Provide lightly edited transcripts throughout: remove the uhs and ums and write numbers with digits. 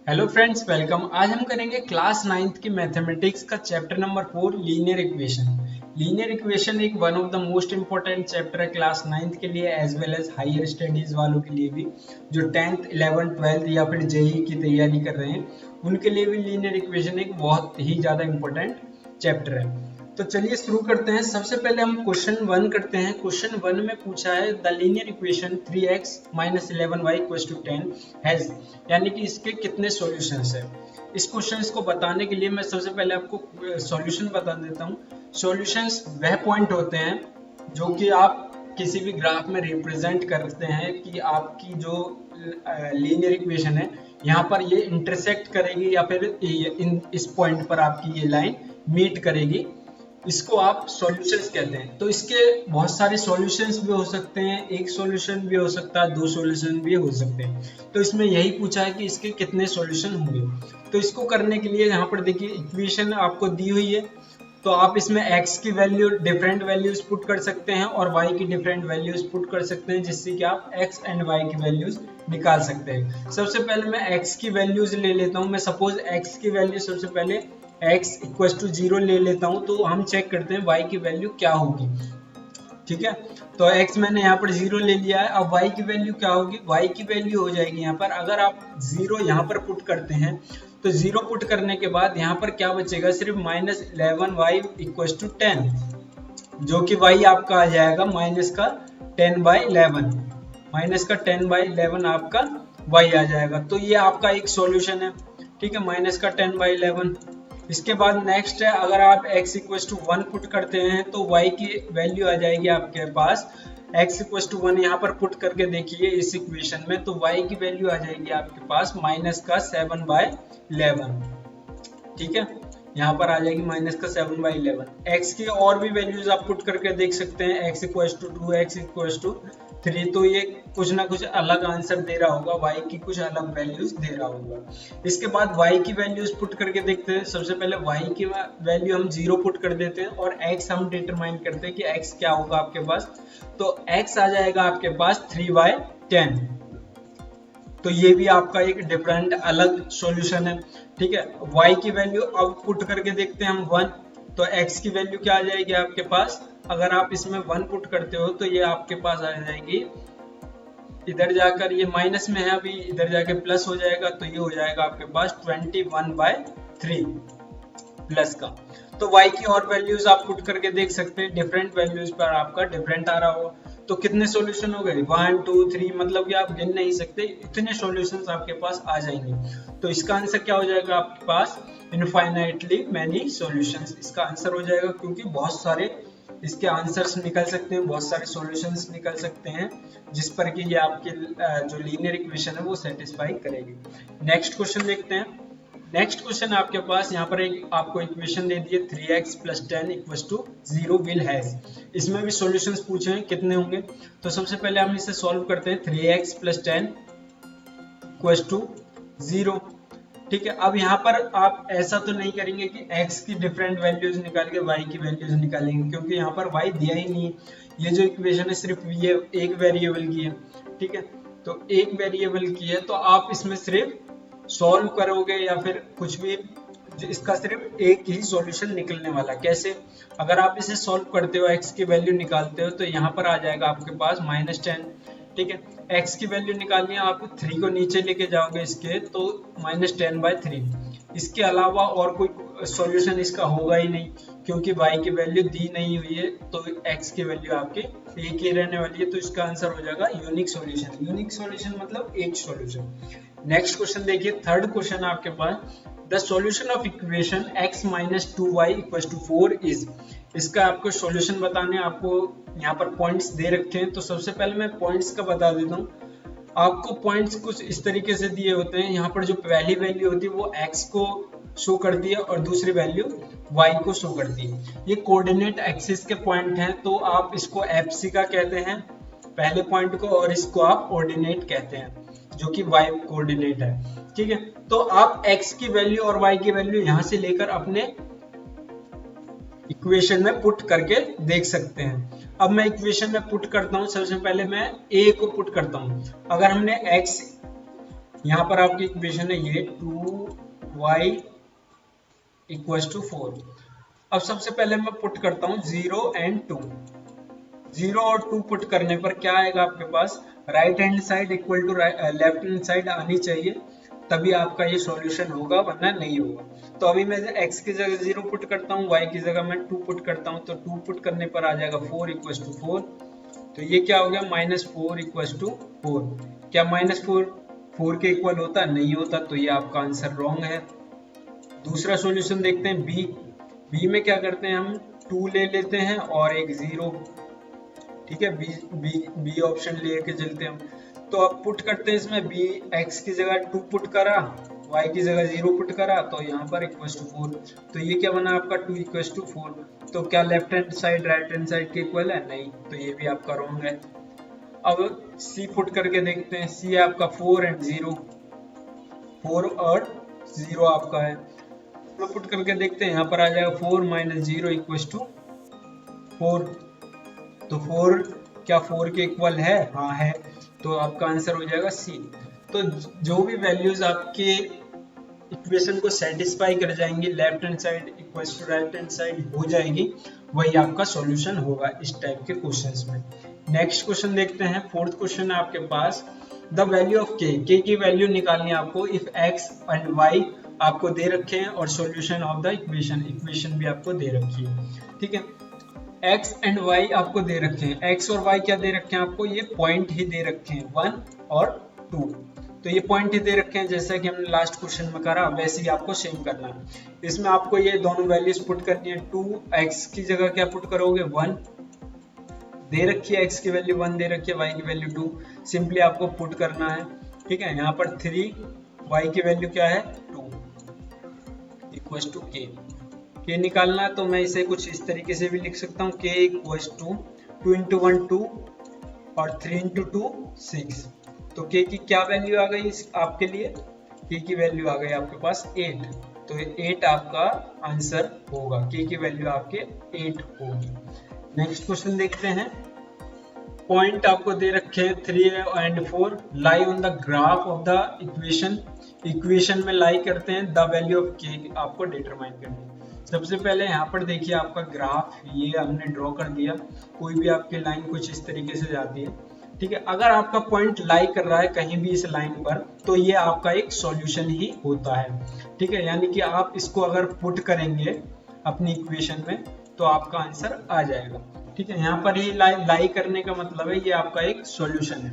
Hello friends, welcome. आज हम करेंगे क्लास 9th की मैथमेटिक्स का chapter number 4 linear equation. Linear equation एक one of the most important chapter है क्लास 9th के लिए as well as higher studies वालों के लिए भी, जो 10th 11th 12th या फिर जेई की तैयारी कर रहे हैं उनके लिए भी लीनियर इक्वेशन एक बहुत ही ज़्यादा इम्पोर्टेंट चैप्टर है। तो चलिए शुरू करते हैं। सबसे पहले हम क्वेश्चन 1 करते हैं। क्वेश्चन 1 में पूछा है the linear equation 3x - 11y = 10 has, यानी कि इसके कितने सॉल्यूशंस है। इस क्वेश्चन को बताने के लिए मैं सबसे पहले आपको सॉल्यूशन बता देता हूँ। सॉल्यूशंस वह पॉइंट होते हैं जो कि आप किसी भी ग्राफ में रिप्रेजेंट करते हैं कि आपकी जो लीनियर इक्वेशन है यहाँ पर ये इंटरसेक्ट करेगी या फिर इस पॉइंट पर आपकी ये लाइन मीट करेगी, इसको आप सॉल्यूशंस कहते हैं। तो इसके बहुत सारे सॉल्यूशंस भी हो सकते हैं, एक सॉल्यूशन भी हो सकता है, दो सॉल्यूशन भी हो सकते हैं। तो इसमें यही पूछा है कि इसके कितने सॉल्यूशन होंगे। तो इसको करने के लिए यहाँ पर देखिए इक्वेशन आपको दी हुई है, तो आप इसमें x की वैल्यू डिफरेंट वैल्यूज पुट कर सकते हैं और y की डिफरेंट वैल्यूज पुट कर सकते हैं, जिससे कि आप x एंड y की वैल्यूज निकाल सकते हैं। सबसे पहले मैं x की वैल्यूज ले लेता हूं। मैं सपोज x की वैल्यू सबसे पहले x = 0 ले लेता हूं, तो हम चेक करते हैं y की वैल्यू क्या होगी। ठीक है, तो x मैंने यहाँ पर 0 ले लिया है। अब y की वैल्यू क्या होगी? y की वैल्यू हो जाएगी यहाँ पर, अगर आप 0 यहाँ पर पुट करते हैं तो 0 पुट करने के बाद यहाँ पर क्या बचेगा? सिर्फ -11y = 10, जो कि y आपका आ जाएगा -10/11, -10/11 आपका y आ जाएगा। तो ये आपका एक सॉल्यूशन है। ठीक है, -10/11। इसके बाद नेक्स्ट है, अगर आप x = 1 पुट करते हैं तो y की वैल्यू आ जाएगी आपके पास x = 1। यहाँ पर पुट करके देखिए इस इक्वेशन में, तो y की वैल्यू आ जाएगी आपके पास -7/11। ठीक है, यहाँ पर आ जाएगी -7/11। x की और भी वैल्यूज आप पुट करके देख सकते हैं, x = 2, x = 3, तो ये कुछ ना कुछ अलग आंसर दे रहा होगा, y की कुछ अलग वैल्यूज दे रहा होगा। इसके बाद y की वैल्यूज पुट करके देखते हैं। सबसे पहले y की वैल्यू हम 0 पुट कर देते हैं और x हम डिटरमाइन करते हैं कि x क्या होगा आपके पास। तो x आ जाएगा आपके पास 3/10। तो ये भी आपका एक डिफरेंट अलग सॉल्यूशन है। ठीक है, y की वैल्यू अब पुट करके देखते हैं हम 1, तो x की वैल्यू क्या आ जाएगी आपके पास? अगर आप इसमें 1 पुट करते हो तो ये आपके पास आ जाएगी, इधर जाकर ये माइनस में है अभी, इधर जाके प्लस हो जाएगा, तो ये हो जाएगा आपके पास 21/3 प्लस का। तो y की और वैल्यूज आप पुट करके देख सकते हैं, डिफरेंट वैल्यूज पर आपका डिफरेंट आ रहा होगा। तो कितने सॉल्यूशन हो गए? 1 2 3, मतलब कि आप गिन नहीं सकते, इतने सॉल्यूशंस आपके पास आ जाएंगे। तो इसका आंसर क्या हो जाएगा आपके पास? इनफाइनाइटली मैनी सॉल्यूशंस इसका आंसर हो जाएगा, क्योंकि बहुत सारे इसके आंसर्स निकल सकते हैं, बहुत सारे सॉल्यूशंस निकल सकते हैं, जिस पर कि ये आपके जो लीनियर इक्वेशन है वो सेटिस्फाई करेगी। नेक्स्ट क्वेश्चन देखते हैं। नेक्स्ट क्वेश्चन आपके पास यहाँ पर एक आपको इक्वेशन दे दी है 3x + 10 = 0 विल हैज। इसमें भी सॉल्यूशंस पूछे हैं, कितने होंगे। तो सबसे पहले हम इसे सॉल्व करते हैं। 3x + 10 = 0। ठीक है, अब यहाँ पर आप ऐसा तो नहीं करेंगे कि x की डिफरेंट वैल्यूज निकाल के y की वैल्यूज निकालेंगे, क्योंकि यहाँ पर y दिया ही नहीं है। ये जो इक्वेशन है सिर्फ ये एक वेरिएबल की है। ठीक है, तो एक वेरिएबल की है, तो आप इसमें सिर्फ सॉल्व करोगे या फिर कुछ भी, इसका सिर्फ एक ही सॉल्यूशन निकलने वाला। कैसे? अगर आप इसे सॉल्व करते हो, x की वैल्यू निकालते हो, तो यहाँ पर आ जाएगा आपके पास -10। ठीक है, x की वैल्यू निकालनी है, आप 3 को नीचे लेके जाओगे इसके, तो -10/3। इसके अलावा और कोई सॉल्यूशन इसका होगा ही नहीं, क्योंकि y की वैल्यू दी नहीं हुई है, तो x की वैल्यू आपकी एक ही रहने वाली है। तो इसका आंसर हो जाएगा यूनिक सॉल्यूशन। यूनिक सॉल्यूशन मतलब एक सॉल्यूशन। नेक्स्ट क्वेश्चन देखिए, थर्ड क्वेश्चन आपके पास, the solution of equation x - 2y = 4 is. इसका आपको सॉल्यूशन बताने, आपको यहाँ पर पॉइंट्स दे रखे हैं। तो सबसे पहले मैं पॉइंट्स का बता देता हूँ। आपको पॉइंट्स कुछ इस तरीके से दिए होते हैं। यहाँ पर जो पहली वैल्यू होती है वो x को शो करती है और दूसरी वैल्यू y को शो करती है। ये कोऑर्डिनेट एक्सिस के पॉइंट हैं, तो आप इसको FC का कहते हैं पहले पॉइंट को, और इसको आप ऑर्डिनेट कहते हैं, जो कि y कोऑर्डिनेट है। ठीक है, तो आप x की वैल्यू और y की वैल्यू यहाँ से लेकर अपने इक्वेशन में पुट करके देख सकते हैं। अब मैं इक्वेशन में पुट करता हूँ। सबसे पहले मैं a को पुट करता हूँ। अगर हमने x यहाँ पर आपकी इक्वेशन है ये 2y इक्वल्स टू 4। अब सबसे पहले मैं पुट करता हूँ 0 एंड 2। 0 और 2 पुट करने पर क्या आएगा आपके पास, right hand side equal to left hand side आनी चाहिए, तभी आपका ये सॉल्यूशन होगा, वरना नहीं होगा। तो अभी मैं x की जगह 0 पुट करता हूँ, y की जगह मैं 2 पुट करता हूँ, तो 2 पुट करने पर आ जाएगा 4 इक्वल्स टू 4। तो ये क्या हो गया, -4 इक्वल्स टू 4। क्या -4 4 के इक्वल होता है, नहीं होता, तो ये आपका आंसर रॉन्ग है। दूसरा सॉल्यूशन देखते हैं बी में क्या करते हैं, हम 2 ले लेते हैं और एक 0, ठीक है, बी ऑप्शन लेके चलते हैं हम। तो अब पुट करते हैं इसमें, बी एक्स की जगह 2 पुट करा, y की जगह 0 पुट करा, तो यहाँ पर इक्वल्स टू 4। तो ये क्या बना आपका 2 इक्वल्स टू 4। तो क्या left hand side right hand side के इक्वल है, नहीं, तो ये भी आपका रॉन्ग है। अब सी पुट करके देखते हैं, सी आपका 4 एंड 0, 4 और 0 आपका है। तो पुट करके देखते हैं, यहाँ पर आ जाएगा 4 - 0 इक्वल्स टू 4। तो 4 क्या 4 के इक्वल है, हाँ है, तो आपका आंसर हो जाएगा सी। तो जो भी वैल्यूज आपके इक्वेशन को सेटिस्फाई कर जाएंगी, left hand side equals to right hand side हो जाएगी, वही आपका सॉल्यूशन होगा इस टाइप के क्वेश्चंस में। नेक्स्ट क्वेश्चन देखते हैं, फोर्थ क्वेश्चन है आपके पास, द वैल्यू ऑफ के की वैल्यू निकालनी है आपको इफ एक्स एंड वाई आपको दे रखे हैं और सॉल्यूशन ऑफ द इक्वेशन भी आपको दे रखी है, ठीक है। एक्स एंड वाई आपको दे रखे हैं, एक्स और वाई क्या दे रखे हैं आपको, ये पॉइंट ही दे रखे हैं 1 और 2। तो ये पॉइंट ही दे रखे हैं, जैसा कि हमने लास्ट क्वेश्चन में करा वैसे ही आपको सेम करना है। इसमें आपको ये दोनों वैल्यूज पुट करनी है। 2x की जगह क्या पुट करोगे, 1 दे रखी है, x की वैल्यू 1 दे रखी है, y की वैल्यू 2, सिंपली आपको पुट करना है, ठीक है। यहाँ पर 3, y की वैल्यू क्या है 2 इक्वल्स टू के निकालना है, तो मैं इसे कुछ इस तरीके से भी लिख सकता हूँ, k इक्वल्स टू 2 × 1 2 और 3 × 2 6। तो k की क्या वैल्यू आ गई आपके लिए, k की वैल्यू आ गई आपके पास 8। तो 8 आपका आंसर होगा, k की वैल्यू आपके 8 होगी। नेक्स्ट क्वेश्चन देखते हैं, पॉइंट आपको दे रखे हैं 3 and 4 lie on the graph of the equation में लाई करते हैं, द वैल्यू ऑफ k आपको डिटरमाइन करनी है। सबसे पहले यहाँ पर देखिए आपका ग्राफ ये हमने ड्रॉ कर दिया, कोई भी आपकी लाइन कुछ इस तरीके से जाती है, ठीक है। अगर आपका पॉइंट लाई कर रहा है कहीं भी इस लाइन पर, तो ये आपका एक सॉल्यूशन ही होता है, ठीक है। यानी कि आप इसको अगर पुट करेंगे अपनी इक्वेशन में तो आपका आंसर आ जाएगा, ठीक है। यहाँ पर ही लाई करने का मतलब है ये आपका एक सॉल्यूशन है।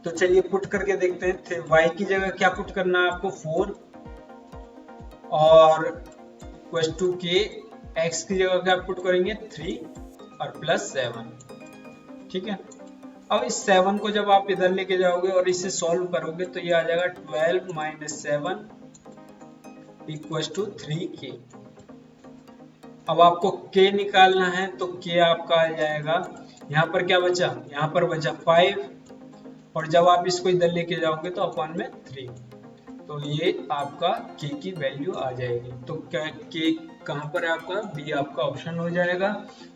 तो चलिए पुट करके देखते हैं, y की जगह क्या पुट करना है आपको 4 और इक्वल्स टू के, x की जगह क्या पुट करेंगे 3 और +7, ठीक है। अब इस 7 को जब आप इधर लेके जाओगे और इसे सॉल्व करोगे तो ये आ जाएगा 12 - 7 इक्वल्स टू 3k। अब आपको k निकालना है, तो k आपका आ जाएगा, यहाँ पर क्या बचा, यहाँ पर बचा 5 और जब आप इसको इधर लेके जाओगे तो अपन में 3, तो ये आपका k की वैल्यू आ जाएगी। तो क्या k कहाँ पर है आपका, बी आपका ऑप्शन हो जाएगा।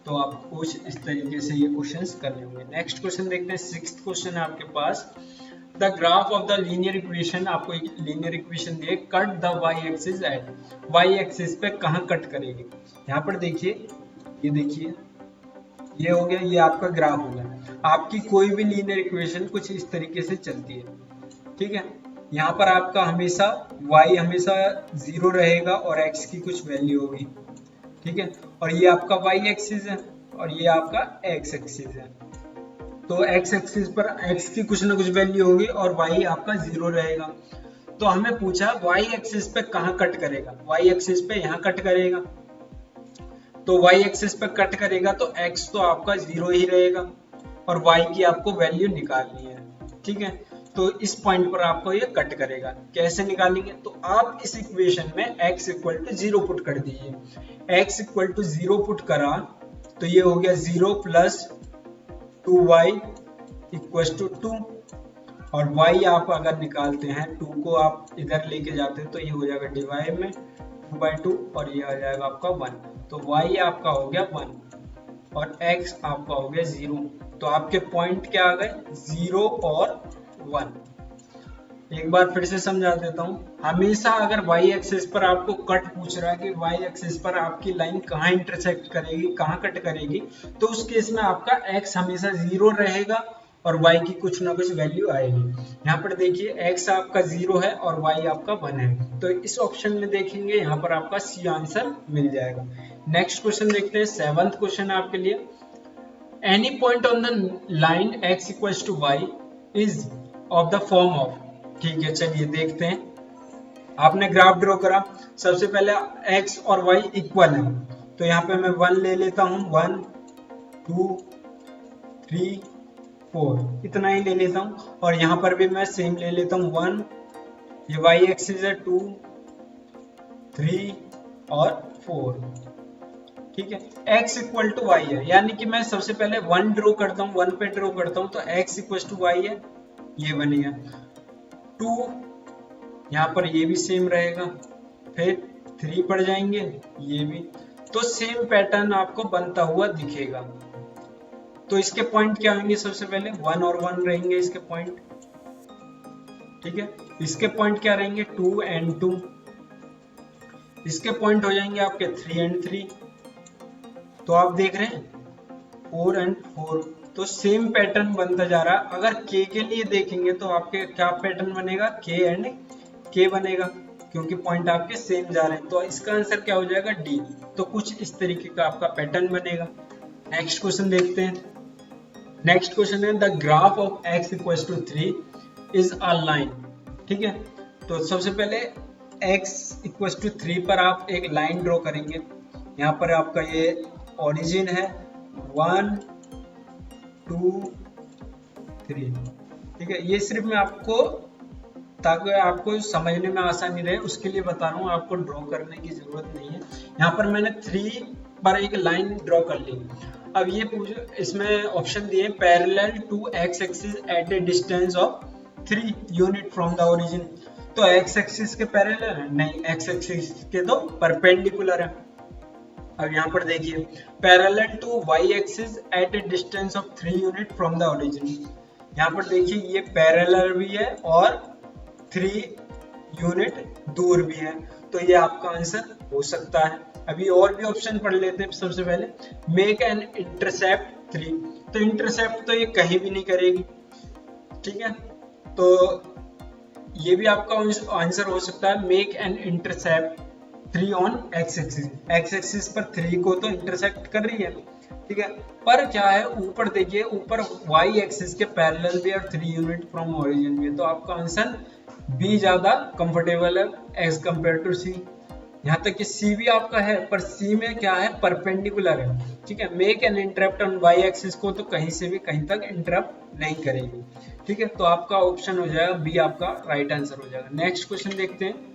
तो आपको इस तरीके से ये क्वेश्चंस करने होंगे। नेक्स्ट क्वेश्चन देखते हैं, सिक्स्थ क्वेश्चन है आपके पास, the graph of the linear equation, आपको एक लीनियर इक्वेशन दिए, cut the Y axis at, Y axis पे कहाँ कट करेगी। यहाँ पर देखिए, ये देखिए ये हो गया, ये आपका ग्राफ हो गया। आपकी कोई भी लीनियर इक्वेशन कुछ इस तरीके से चलती है, ठीक है। यहाँ पर आपका हमेशा y हमेशा 0 रहेगा और x की कुछ वैल्यू होगी, ठीक है। और ये आपका y एक्सिस है और ये आपका x एक्सिस है। तो x एक्सिस पर x की कुछ ना कुछ वैल्यू होगी और y आपका 0 रहेगा। तो हमें पूछा y एक्सिस पे कहाँ कट करेगा, y एक्सिस पे यहाँ कट करेगा। तो y एक्सिस पे कट करेगा तो x तो आपका 0 ही रहेगा और y की आपको वैल्यू निकालनी है, ठीक है। तो इस पॉइंट पर आपको ये कट करेगा, कैसे निकालेंगे, तो आप इस इक्वेशन में x इक्वल टू 0 पुट कर दीजिए। x इक्वल टू 0 पुट करा तो ये हो गया 0 + 2y इक्वल टू 2 और y आप अगर निकालते हैं 2 को आप इधर लेके जाते हैं तो ये हो जाएगा डिवाइड में 2/2 और ये आ जाएगा आपका 1। तो y आपका हो गया 1 और x आपका हो गया 0। तो आपके पॉइंट क्या आ गए 0 और 1। एक बार फिर से समझा देता हूँ। हमेशा अगर वाई एक्सिस पर आपको कट पूछ रहा है कि वाई एक्सिस पर आपकी लाइन कहाँ इंटरसेक्ट करेगी, कहाँ कट करेगी, तो उस केस में आपका एक्स हमेशा 0 रहेगा और y की कुछ ना कुछ वैल्यू आएगी। यहाँ पर देखिए x आपका 0 है और y आपका 1 है, तो इस ऑप्शन में देखेंगे यहाँ पर आपका सी आंसर मिल जाएगा। नेक्स्ट क्वेश्चन देखते हैं, 7th क्वेश्चन है आपके लिए। Any point on the line x equals to y is of the form of, ठीक है चलिए देखते हैं। आपने ग्राफ ड्रॉ करा, सबसे पहले x और y इक्वल है, तो यहाँ पे मैं 1 ले लेता हूँ, 1 2 3 4 इतना ही ले लेता हूँ, और यहाँ पर भी मैं सेम ले लेता हूँ 1, ये y एक्सिस है 2 3 और 4, ठीक है। x इक्वल टू y है, यानी कि मैं सबसे पहले 1 ड्रॉ करता हूँ, 1 पे ड्रॉ करता हूँ, तो x इक्वल टू y है, ये बनेगा 2, यहाँ पर ये भी सेम रहेगा, फिर 3 पर जाएंगे, ये भी, तो सेम पैटर्न आपको बनता हुआ दिखेगा। तो इसके पॉइंट क्या होंगे, सबसे पहले 1 और 1 रहेंगे इसके पॉइंट, ठीक है। इसके पॉइंट क्या रहेंगे 2 and 2, इसके पॉइंट हो जाएंगे आपके 3 and 3, तो आप देख रहे हैं 4 and 4, तो सेम पैटर्न बनता जा रहा है। अगर k के लिए देखेंगे तो आपके क्या पैटर्न बनेगा, k and k बनेगा, क्योंकि पॉइंट आपके सेम जा रहे हैं, तो इसका आंसर क्या हो जाएगा D। तो कुछ इस तरीके का आपका पैटर्न बनेगा। नेक्स्ट क्वेश्चन देखते हैं। नेक्स्ट क्वेश्चन है, the graph of x equals to 3 is a line, ठीक है। तो सबसे पहले x इक्वल्स टू 3 पर आप एक लाइन ड्रॉ करेंगे। यहाँ पर आपका ये ओरिजिन है 1 2 3, ठीक है। ये सिर्फ मैं आपको, ताकि आपको समझने में आसानी रहे उसके लिए बता रहा हूँ, आपको ड्रॉ करने की जरूरत नहीं है। यहाँ पर मैंने 3 पर एक लाइन ड्रॉ कर ली। अब ये इसमें ऑप्शन दिए, parallel to x axis at a distance of 3 unit from the origin, तो x एक्सिस के पैरेलल है नहीं, x एक्सिस के तो परपेंडिकुलर है। अब यहाँ पर देखिए, parallel to y axis at a distance of 3 unit from the origin, यहाँ पर देखिए ये पैरेलल भी है और 3 यूनिट दूर भी है, तो ये आपका आंसर हो सकता है। अभी और भी ऑप्शन पढ़ लेते हैं। सबसे पहले मेक एन इंटरसेप्ट 3, तो इंटरसेप्ट तो ये कहीं भी नहीं करेगी, ठीक है, तो ये भी आपका आंसर हो सकता है, make N intercept 3 on x axis, x axis पर 3 को तो इंटरसेक्ट कर रही है, ठीक है। पर क्या है, ऊपर देखिए, ऊपर y एक्सिस के पैरेलल भी और 3 यूनिट फ्रॉम ओरिजिन भी है, तो आपका आंसर बी ज्यादा कंफर्टेबल है एज कंपेयर टू सी। यहाँ तक कि सी भी आपका है, पर सी में क्या है, परपेंडिकुलर है, ठीक है। Make an intercept on Y axis को तो कहीं से भी कहीं तक इंटरप्ट नहीं करेगी, ठीक है। तो आपका ऑप्शन हो जाएगा बी, आपका राइट आंसर हो जाएगा। नेक्स्ट क्वेश्चन देखते हैं।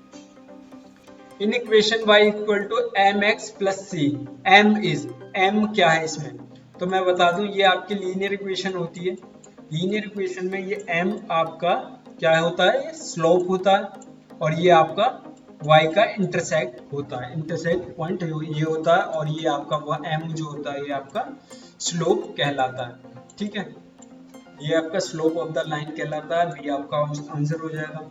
In equation y equal to mx plus C, m is, m क्या है इसमें, तो मैं बता दूं ये आपकी लीनियर इक्वेशन होती है। लीनियर इक्वेशन में ये m आपका क्या होता है, स्लोप होता है, और ये आपका y का इंटरसेक्ट होता है, इंटरसेक्ट पॉइंट ये होता है, और ये आपका m जो होता है ये आपका स्लोप कहलाता है, ठीक है। ये आपका स्लोप ऑफ द लाइन कहलाता है, बी आपका आंसर हो जाएगा।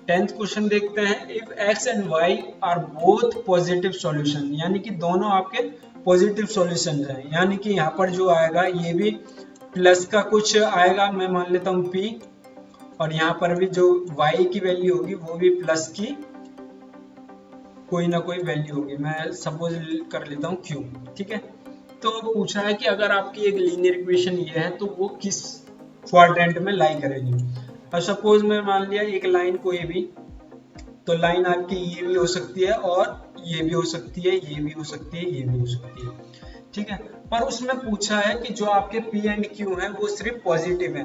10th क्वेश्चन देखते हैं। If x and y are both positive solution, यानी कि दोनों आपके पॉजिटिव सॉल्यूशन हैं, यानी कि यहाँ पर जो आएगा ये भी प्लस का कुछ आएगा, मैं मान लेता हूँ p, और यहाँ पर भी जो y की वैल्यू होगी वो भी प्लस की कोई ना कोई वैल्यू होगी, मैं सपोज कर लेता हूँ q, ठीक है। तो पूछा है कि अगर आपकी एक लीनियर इक्वेशन ये है तो वो किस क्वाड्रेंट में लाई करेगी। अब सपोज मैं मान लिया एक लाइन कोई भी, तो लाइन आपकी ये भी हो सकती है और ये भी हो सकती है, ये भी हो सकती है, ये भी हो सकती है, ठीक है। पर उसमें पूछा है कि जो आपके P एंड Q है वो सिर्फ पॉजिटिव है।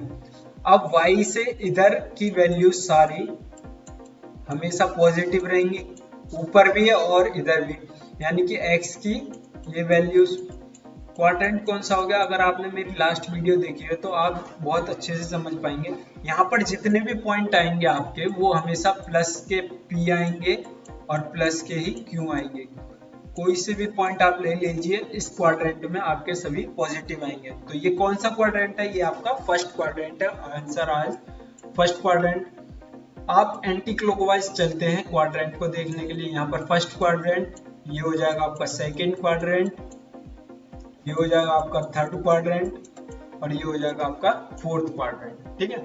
अब Y से इधर की वैल्यू सारी हमेशा पॉजिटिव रहेंगी, ऊपर भी है और इधर भी, यानी कि X की ये वैल्यूज, क्वाड्रेंट कौन सा हो गया, अगर आपने मेरी लास्ट वीडियो देखी है तो आप बहुत अच्छे से समझ पाएंगे। यहाँ पर जितने भी पॉइंट आएंगे आपके वो हमेशा प्लस के P आएंगे और प्लस के ही Q आएंगे। कोई से भी पॉइंट आप ले लीजिए, इस क्वाड्रेंट में आपके सभी पॉजिटिव आएंगे। तो ये कौन सा क्वाड्रेंट है, ये आपका फर्स्ट क्वाड्रेंट है। आंसर आज फर्स्ट क्वाड्रेंट। आप एंटी क्लॉकवाइज चलते हैं क्वाड्रेंट को देखने के लिए। यहाँ पर फर्स्ट क्वाड्रेंट, ये हो जाएगा आपका सेकेंड क्वाड्रेंट, ये हो जाएगा आपका थर्ड क्वाड्रेंट और ये हो जाएगा आपका फोर्थ क्वाड्रेंट। ठीक है,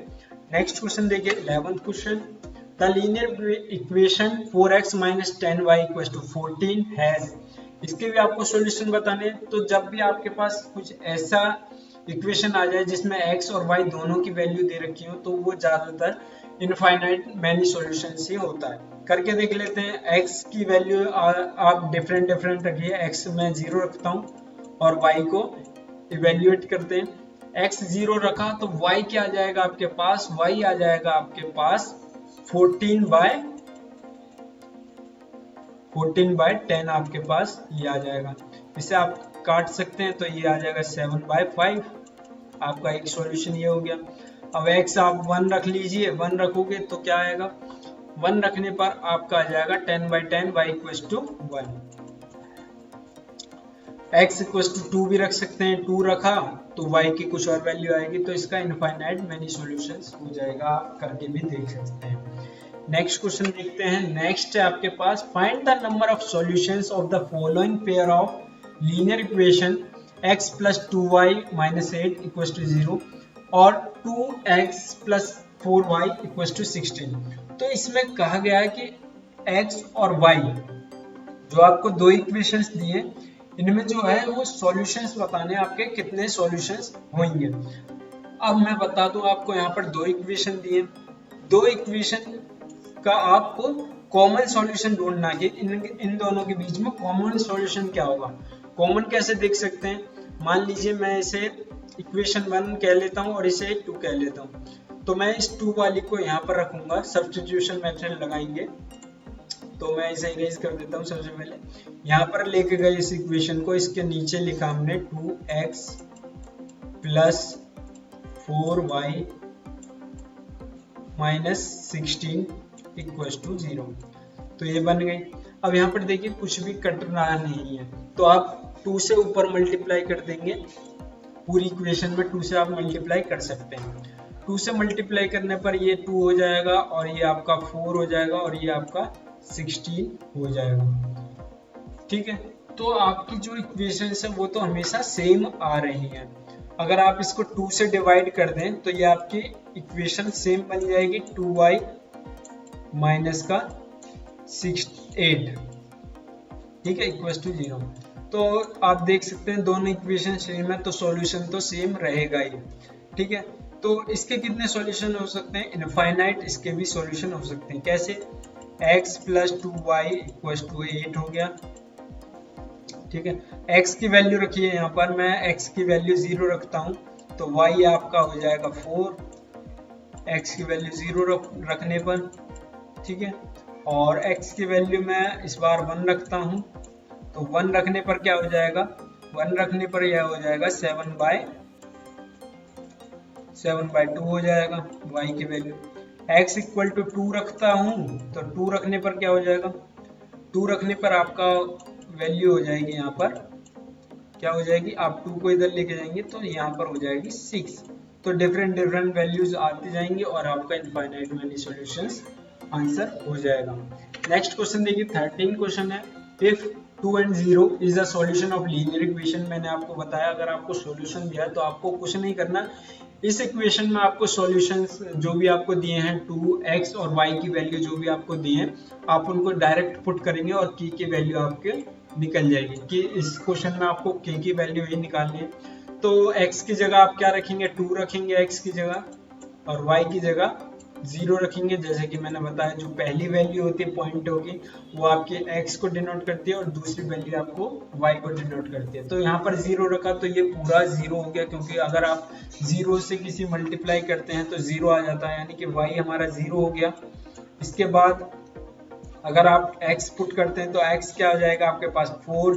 नेक्स्ट क्वेश्चन देखिए 11th question. The linear equation 4x - 10y = 14 has, इसके भी आपको सॉल्यूशन बताने हैं। तो जब भी आपके पास कुछ ऐसा इक्वेशन आ जाए जिसमें x और y दोनों की वैल्यू दे रखी हो तो वो ज्यादातर इनफाइनाइट मैनी सॉल्यूशन से होता है। करके देख लेते हैं। x की वैल्यू आप डिफरेंट रखिए, x मैं 0 रखता हूँ और y को इवेल्युएट करते हैं। x 0 रखा तो y क्या आ जाएगा आपके पास, y आ जाएगा आपके पास 14/10 आपके पास ये आ जाएगा। इसे आप काट सकते हैं तो ये आ जाएगा 7/5। आपका एक सॉल्यूशन ये हो गया। अब x आप 1 रख लीजिए, 1 रखोगे तो क्या आएगा, 1 रखने पर आपका आ जाएगा 10/10 y = 1। x = 2 भी रख सकते हैं, 2 रखा तो y की कुछ और वैल्यू आएगी। तो इसका इनफाइनाइट मैनी सॉल्यूशंस हो जाएगा, आप करके भी देख सकते हैं। नेक्स्ट क्वेश्चन देखते हैं। नेक्स्ट है आपके पास, find the number of solutions of the following pair of linear equation x + 2y - 8 = 0 और 2x + 4y = 16। तो इसमें कहा गया है कि x और y जो आपको दो इक्वेशंस दिए, इनमें जो है वो सॉल्यूशंस बताने आपके कितने सॉल्यूशंस होंगे। अब मैं बता दूं आपको, यहाँ पर दो इक्वेशन दिए, दो इक्वेशन का आपको कॉमन सॉल्यूशन ढूंढना है कि इन दोनों के बीच में कॉमन सॉल्यूशन क्या होगा। कॉमन कैसे देख सकते हैं, मान लीजिए मैं इसे इक्वेशन 1 कह लेता हूँ और इसे 2 कह लेता हूँ। तो मैं इस 2 वाली को यहाँ पर रखूंगा, सब्स्टिट्यूशन मेथड लगाएंगे। तो मैं इसे इरेज कर देता हूँ। सबसे पहले यहाँ पर लेके गए इस इक्वेशन को, इसके नीचे लिखा हमने 2x + 4y - 16 = 0। तो ये बन गई। अब यहाँ पर देखिए कुछ भी कटना नहीं है, तो आप 2 से ऊपर मल्टीप्लाई कर देंगे। पूरी इक्वेशन में 2 से आप मल्टीप्लाई कर सकते हैं। 2 से मल्टीप्लाई करने पर ये 2 हो जाएगा और ये आपका 4 हो जाएगा और ये आपका 16 हो जाएगा। ठीक है, तो आपकी जो इक्वेशंस है वो तो हमेशा सेम आ रही हैं। अगर आप इसको 2 से डिवाइड कर दें तो ये आपकी इक्वेशन सेम बन जाएगी, 2y - 8, ठीक है, = 0। तो आप देख सकते हैं दोनों इक्वेशन सेम है तो सॉल्यूशन तो सेम रहेगा ही। ठीक है, तो इसके कितने सॉल्यूशन हो सकते हैं, इनफाइनाइट इसके भी सॉल्यूशन हो सकते हैं। कैसे, x + 2y = 8 हो गया। ठीक है, x की वैल्यू रखिए, यहाँ पर मैं x की वैल्यू 0 रखता हूँ तो y आपका हो जाएगा 4, x की वैल्यू 0 रखने पर। ठीक है, और x की वैल्यू मैं इस बार 1 रखता हूँ तो 1 रखने पर क्या हो जाएगा, 1 रखने पर यह हो जाएगा 7/2 हो जाएगा y की वैल्यू। x = 2 रखता हूँ तो 2 रखने पर क्या हो जाएगा, 2 रखने पर आपका वैल्यू हो जाएगी, यहाँ पर क्या हो जाएगी, आप 2 को इधर लेके जाएंगे तो यहाँ पर हो जाएगी 6। तो डिफरेंट वैल्यूज आती जाएंगी और आपका इनफाइनाइट मैनी सॉल्यूशंस आंसर हो जाएगा। नेक्स्ट क्वेश्चन देखिए 13 क्वेश्चन है, if 2 and 0 is the solution of linear equation. मैंने आपको बताया अगर आपको सॉल्यूशन दिया है तो आपको कुछ नहीं करना, इस इक्वेशन में आपको सॉल्यूशंस जो भी आपको दिए हैं 2x और y की वैल्यू जो भी आपको दिए हैं आप उनको डायरेक्ट पुट करेंगे और k की वैल्यू आपके निकल जाएगी। कि इस क्वेश्चन में आपको k की वैल्यू ही निकालनी है, तो x की जगह आप क्या रखेंगे, 2 रखेंगे x की जगह और y की जगह 0 रखेंगे। जैसे कि मैंने बताया जो पहली वैल्यू होती है पॉइंट होगी वो आपके x को डिनोट करती है और दूसरी वैल्यू आपको y को डिनोट करती है। तो यहाँ पर 0 रखा तो ये पूरा 0 हो गया, क्योंकि अगर आप 0 से किसी मल्टीप्लाई करते हैं तो 0 आ जाता है, यानी कि y हमारा 0 हो गया। इसके बाद अगर आप x पुट करते हैं तो x क्या हो जाएगा आपके पास 4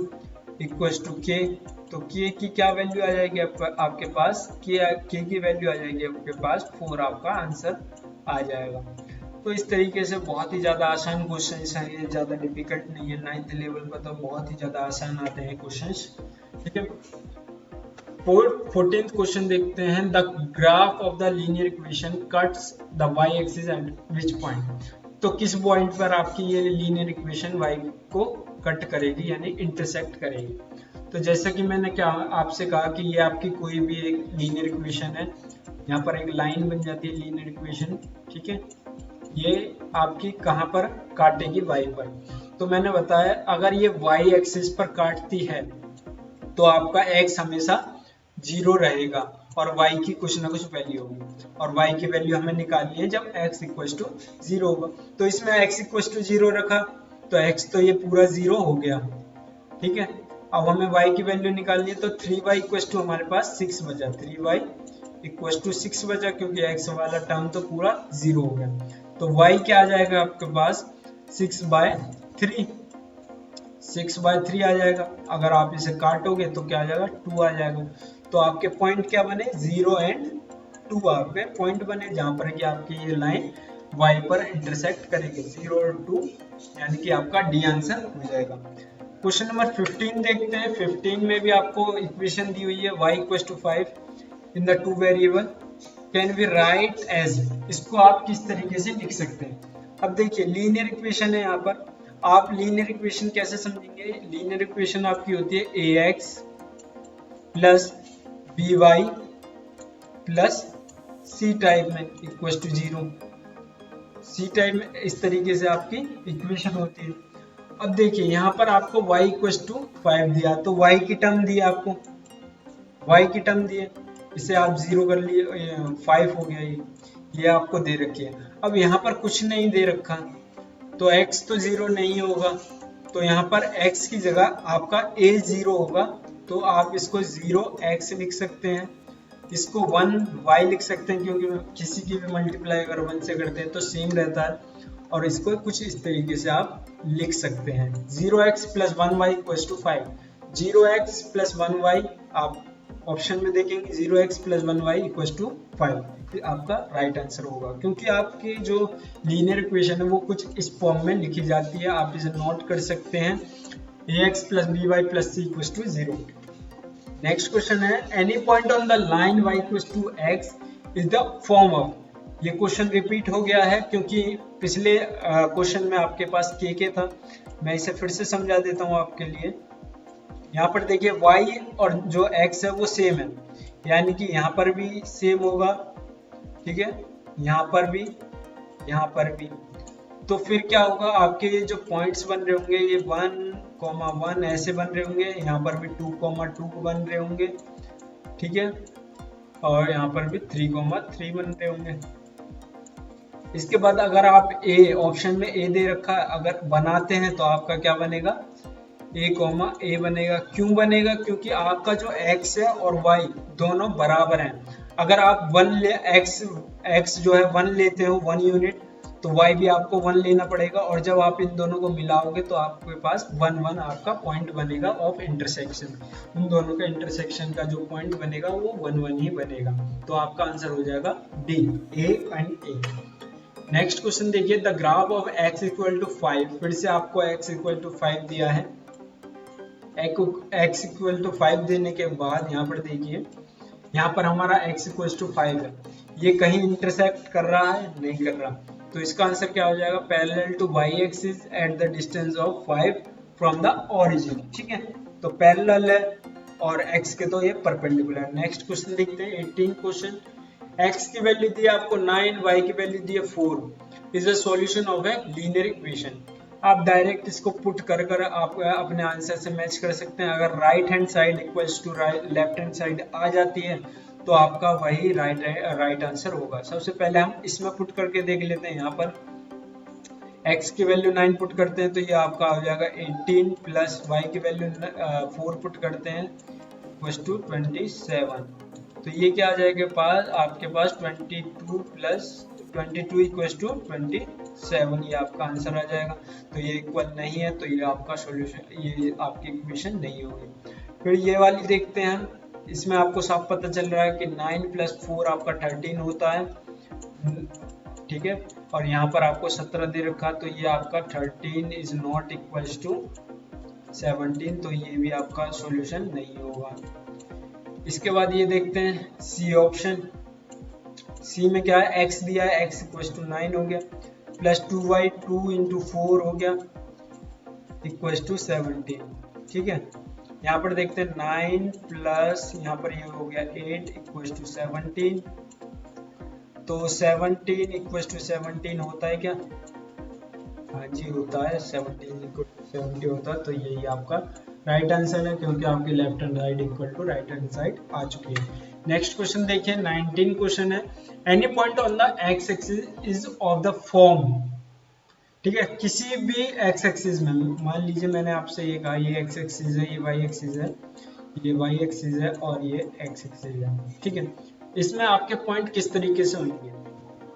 = k। तो k की क्या वैल्यू आ जाएगी आपके पास, k की वैल्यू आ जाएगी आपके पास 4, आपका आंसर आ जाएगा। तो इस तरीके से बहुत ही ज़्यादा आसान क्वेश्चन है, ये ज़्यादा डिफिकल्ट नहीं है। 9th लेवल पर तो बहुत ही ज़्यादा आसान आते हैं क्वेश्चंस। ठीक है, 14th क्वेश्चन देखते हैं। The graph of the linear equation cuts the Y axis at which point. तो किस पॉइंट पर आपकी ये लीनियर इक्वेशन वाई को कट करेगी यानी इंटरसेक्ट करेगी। तो जैसा कि मैंने क्या आपसे कहा कि ये आपकी कोई भी एक लीनियर इक्वेशन है, यहाँ पर एक लाइन बन जाती है लीनियर इक्वेशन, ठीक है। ये आपकी कहाँ पर काटेगी, वाई पर। तो मैंने बताया अगर ये वाई एक्सिस पर काटती है तो आपका एक्स हमेशा 0 रहेगा और y की कुछ ना कुछ वैल्यू होगी, और y की वैल्यू हमें निकालनी है जब x इक्वल टू 0 होगा। तो इसमें x इक्वल टू 0 रखा तो x तो ये पूरा 0 हो गया, ठीक है। अब हमें y की वैल्यू निकालनी है तो 3y इक्वल टू हमारे पास 6 बचा, 3y इक्वल टू 6 बचा क्योंकि x वाला टर्म तो पूरा 0 हो गया। तो y क्या आ जाएगा आपके पास 6/3, 6/3 आ जाएगा। अगर आप इसे काटोगे तो क्या आ जाएगा 2 आ जाएगा। तो आपके पॉइंट क्या बने 0 एंड 2 आपके पॉइंट बने जहां पर कि आपकी ये लाइन y पर इंटरसेक्ट करेगी 0 और 2, यानी कि आपका डी आंसर हो जाएगा। क्वेश्चन नंबर 15 देखते हैं। 15 में भी आपको इक्वेशन दी हुई है y equal to 5 in the two variable can be write as. इसको आप किस तरीके से लिख सकते हैं। अब देखिए लीनियर इक्वेशन है, यहाँ पर आप लीनियर इक्वेशन कैसे समझेंगे। लीनियर इक्वेशन आपकी होती है ax plus by plus c type में इक्वल टू 0। सी टाइप में इस तरीके से आपकी इक्वेशन होती है। अब देखिए यहाँ पर आपको y इक्वल टू 5 दिया तो y की टर्म दी आपको, y की टर्म दी है, इसे आप 0 कर लिए, 5 हो गया ये आपको दे रखी है। अब यहाँ पर कुछ नहीं दे रखा तो x तो 0 नहीं होगा, तो यहाँ पर x की जगह आपका a 0 होगा, तो आप इसको 0x लिख सकते हैं, इसको 1y लिख सकते हैं क्योंकि किसी की भी मल्टीप्लाई अगर 1 से करते हैं तो सेम रहता है, और इसको कुछ इस तरीके से आप लिख सकते हैं 0x plus 1y equal to 5। 0x plus 1y आप ऑप्शन में देखेंगे 0x plus 1y equal to 5 आपका राइट आंसर होगा, क्योंकि आपकी जो लीनियर इक्वेशन है वो कुछ इस फॉर्म में लिखी जाती है। आप इसे नोट कर सकते हैं ax plus by plus c equal to 0। Next question है any point on the line y equal to x is the form of. ये क्वेश्चन रिपीट हो गया है क्योंकि पिछले क्वेश्चन में आपके पास के था। मैं इसे फिर से समझा देता हूँ आपके लिए। यहाँ पर देखिए y और जो x है वो सेम है, यानी कि यहाँ पर भी सेम होगा, ठीक है, यहाँ पर भी, यहाँ पर भी। तो फिर क्या होगा आपके ये जो पॉइंट्स बन रहे होंगे ये 1,1 ऐसे बन रहे होंगे, यहाँ पर भी 2,2 बन रहे होंगे, ठीक है, और यहाँ पर भी 3,3 बन रहे होंगे। इसके बाद अगर आप ए ऑप्शन में ए दे रखा अगर बनाते हैं तो आपका क्या बनेगा a बनेगा। क्यों बनेगा, क्योंकि आपका जो x है और y दोनों बराबर हैं। अगर आप x जो है 1 लेते हो 1 यूनिट तो y भी आपको 1 लेना पड़ेगा, और जब आप इन दोनों को मिलाओगे तो आपके पास 1 1 आपका पॉइंट बनेगा ऑफ इंटरसेक्शन। उन दोनों का इंटरसेक्शन का जो पॉइंट बनेगा वो 1 1 ही बनेगा। तो आपका आंसर हो जाएगा D, A and A. Next question देखिए the graph of x equal to 5। फिर से आपको x इक्वल टू 5 दिया है। x इक्वल टू 5 देने के बाद यहाँ पर देखिए यहाँ पर हमारा x इक्वल टू 5 है, ये कहीं इंटरसेक्ट कर रहा है, नहीं कर रहा। तो इसका आंसर क्या हो जाएगा parallel to y axis at the distance of 5 from the origin, ठीक है। तो पैरेलल है और x के तो ये परपेंडिकुलर। नेक्स्ट क्वेश्चन देखते हैं 18 क्वेश्चन। x की वैल्यू दी है आपको 9, y की वैल्यू दी है 4 is a solution of a linear equation. आप डायरेक्ट इसको पुट कर आप अपने आंसर से मैच कर सकते हैं। अगर right hand side equals to left hand side आ जाती है तो आपका वही राइट आंसर होगा। सबसे पहले हम इसमें पुट करके देख लेते हैं। यहाँ पर x की वैल्यू 9 पुट करते हैं तो ये आपका हो जाएगा 18 प्लस y की वैल्यू 4 पुट करते हैं इक्वल्स टू 27। तो ये क्या आ जाएगा पास आपके पास 22 प्लस 22 इक्वल्स टू 27, ये आपका आंसर आ जाएगा। तो ये इक्वल नहीं है तो ये आपका सॉल्यूशन, ये आपकी इक्वेशन नहीं होगी। फिर ये वाली देखते हैं हम, इसमें आपको साफ पता चल रहा है कि 9 प्लस 4 आपका 13 होता है, ठीक है, और यहाँ पर आपको 17 दे रखा तो ये आपका 13 इज नॉट इक्वल्स टू 17, तो ये भी आपका सॉल्यूशन नहीं होगा। इसके बाद ये देखते हैं सी ऑप्शन। सी में क्या है, x दिया है, x इक्वल टू 9 हो गया, प्लस 2y 2 इंटू 4 हो गया इक्वल टू 17। ठीक है, यहाँ पर देखते हैं 9 प्लस यहाँ पर ये हो गया 8 इक्वल टू 17। तो 17 इक्वल टू 17 होता है क्या? हाँ जी होता है, 17 इक्वल टू 70 होता है। तो यही आपका राइट आंसर है, क्योंकि आपके left hand right equal to right hand side आ चुकी है। नेक्स्ट क्वेश्चन देखिए, 19 क्वेश्चन है। Any point on the X axis is of the form. ठीक है, किसी भी एक्स एक्सिस में, मान लीजिए मैंने आपसे ये कहा ये एक्स एक्सिस है, ये वाई एक्सिस है, ये वाई एक्सिस है और ये एक्स एक्सिस है। ठीक है, इसमें आपके पॉइंट किस तरीके से होंगे?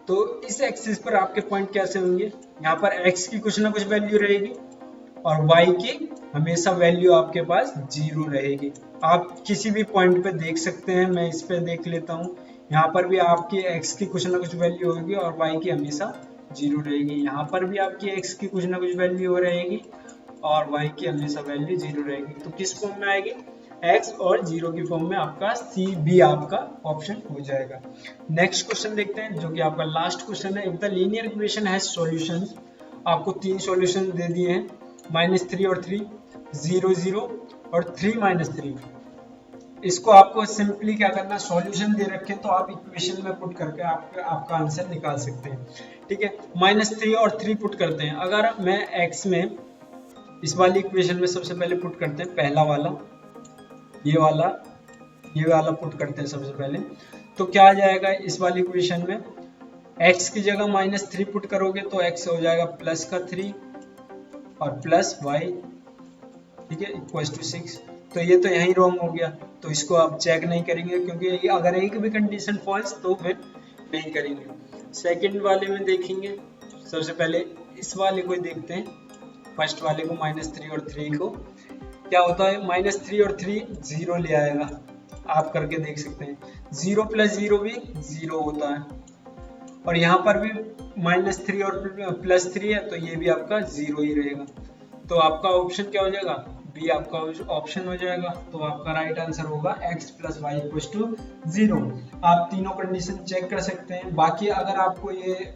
तो इस एक्सिस पर आपके पॉइंट कैसे होंगे? यहाँ पर एक्स की कुछ ना कुछ वैल्यू रहेगी और वाई की हमेशा वैल्यू आपके पास 0 रहेगी। आप किसी भी पॉइंट पे देख सकते हैं, मैं इस पे देख लेता हूँ, यहाँ पर भी आपकी एक्स की कुछ ना कुछ वैल्यू होगी और वाई की हमेशा 0 रहेगी। यहाँ पर भी आपकी एक्स की कुछ ना कुछ वैल्यू हो रहेगी और वाई की हमेशा वैल्यू 0 रहेगी। तो किस फॉर्म में आएगी? x और 0 की फॉर्म में आपका सी बी आपका ऑप्शन हो जाएगा। नेक्स्ट क्वेश्चन देखते हैं, जो कि आपका लास्ट क्वेश्चन है। If the linear equation has solutions, आपको 3 सॉल्यूशन दे दिए हैं, -3 और 3, 0 0 और 3 -3। इसको आपको सिंपली क्या करना, सॉल्यूशन दे रखे तो आप इक्वेशन में पुट करके आपका आंसर निकाल सकते हैं। ठीक है, -3 और 3 पुट करते हैं। अगर मैं x में इस वाली इक्वेशन में सबसे पहले पुट करते हैं, पहला वाला ये वाला पुट करते हैं सबसे पहले, तो क्या आ जाएगा इस वाली इक्वेशन में? x की जगह -3 पुट करोगे तो x हो जाएगा प्लस का 3 और प्लस y, ठीक है, इक्वल टू 6। तो ये तो यहीं रॉन्ग हो गया, तो इसको आप चेक नहीं करेंगे, क्योंकि अगर एक भी कंडीशन फॉल्स तो फिर नहीं करेंगे। सेकंड वाले में देखेंगे, सबसे पहले इस वाले को देखते हैं, फर्स्ट वाले को -3 और 3 को। क्या होता है, -3 और 3 0 ले आएगा, आप करके देख सकते हैं। 0 प्लस 0 भी 0 होता है, और यहाँ पर भी -3 और +3 है, तो ये भी आपका 0 ही रहेगा। तो आपका ऑप्शन क्या हो जाएगा? बी आपका ऑप्शन हो जाएगा। तो आपका राइट आंसर होगा x + y = 0। आप तीनों कंडीशन चेक कर सकते हैं। बाकी अगर आपको ये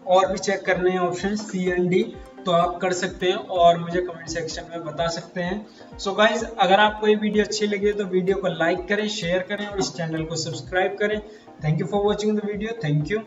और भी चेक करने हैं ऑप्शन सी एंड डी, तो आप कर सकते हैं और मुझे कमेंट सेक्शन में बता सकते हैं। सो गाइज, अगर आपको ये वीडियो अच्छी लगी तो वीडियो को लाइक करें, शेयर करें और इस चैनल को सब्सक्राइब करें। Thank you for watching the video. Thank you.